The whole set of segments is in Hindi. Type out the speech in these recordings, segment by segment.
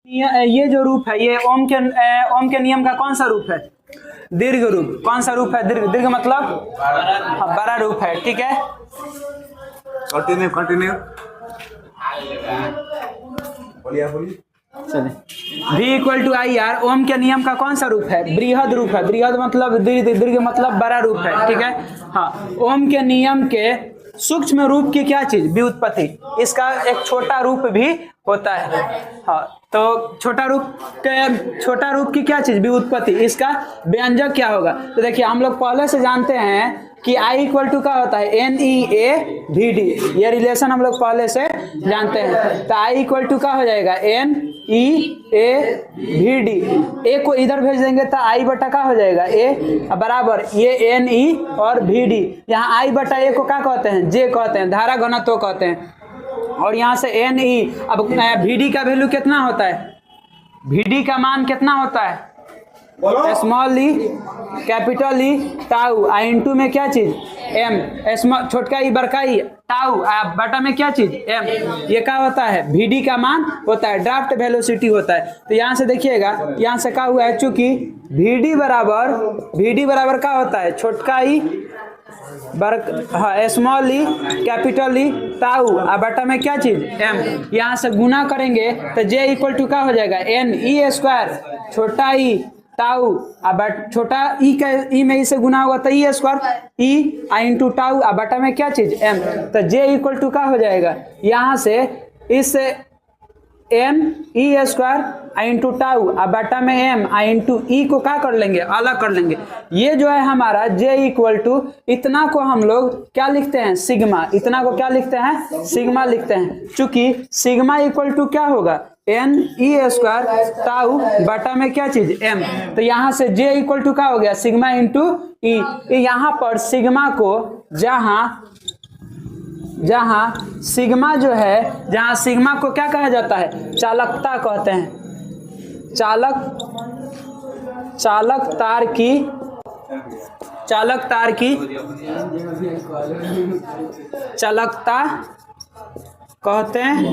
ये जो रूप है ये ओम के नियम का कौन सा रूप है? दीर्घ रूप। कौन सा रूप है? दीर्घ। दीर्घ मतलब बड़ा रूप है। ठीक है, कंटिन्यू चलिए। V equal to I R Ohm के नियम का कौन सा रूप है? बृहद रूप है। बृहद मतलब दीर्घ, दीर्घ मतलब बड़ा रूप है। ठीक है, हाँ। ओम के नियम के सूक्ष्म रूप की क्या चीज? व्युत्पत्ति। इसका एक छोटा रूप भी होता है। हाँ, तो छोटा रूप की क्या चीज? व्युत्पत्ति। इसका व्यंजक क्या होगा? तो देखिए, हम लोग पहले से जानते हैं कि I इक्वल टू क्या होता है? NEAVD। ये रिलेशन हम लोग पहले से जानते हैं। तो I इक्वल टू क्या हो जाएगा? NEAVD। ए को इधर भेज देंगे तो I बटा क्या हो जाएगा? A बराबर ये NE और VD। यहाँ I बटा A को क्या कहते हैं? J कहते हैं, धारा घनत्व कहते हैं। और यहाँ से NE। अब VD का वैल्यू कितना होता है? VD का मान कितना होता है? Small E capital E tau. I into में क्या चीज? एम। स्मॉल छोटका ई बड़का ई टाउ बटा में क्या चीज? एम। ये क्या होता है? VD का मान होता है, ड्राफ्ट वेलोसिटी होता है। तो यहाँ से देखिएगा, यहाँ से क्या हुआ है? चूंकि VD बराबर क्या होता है? छोटका ई हाँ small E capital E tau बटा में क्या चीज? एम। यहाँ से गुना करेंगे तो J इक्वल टू क्या हो जाएगा? NE² छोटा ई टाउ छोटा ई का ई में इसे गुना होगा तो E² ई आई इंटू टाउ बटा में क्या चीज? एम। तो J इक्वल टू क्या हो जाएगा? यहाँ से इस NE² आई इंटू टाउ बटा में एम आई इंटू ई को क्या कर लेंगे? अलग कर लेंगे। ये जो है हमारा J इक्वल टू इतना को हम लोग क्या लिखते हैं? सिग्मा। इतना को क्या लिखते हैं? सिग्मा लिखते हैं। चूंकि सिग्मा इक्वल टू क्या होगा? NE² टाउ बटा में क्या चीज? एम। तो यहाँ से J इक्वल टू क्या हो गया? सिग्मा इंटू ई। यहाँ पर सिग्मा को जहाँ सिग्मा जो है, जहाँ सिग्मा को क्या कहा जाता है? चालकता कहते हैं। चालक तार की चालकता कहते हैं।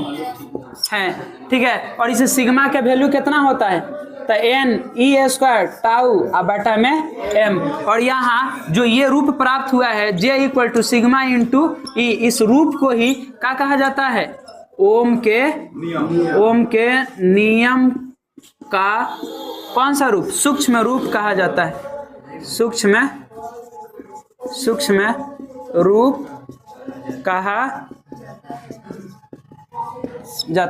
ठीक है, और इसे सिग्मा के वैल्यू कितना होता है? तो NE² टाउ बटा में एम। और यहाँ जो ये रूप प्राप्त हुआ है J equal to sigma into E, इस रूप को ही क्या कहा जाता है? ओम के नियम का कौन सा रूप? सूक्ष्म रूप कहा जाता है। सूक्ष्म रूप कहा जाता है।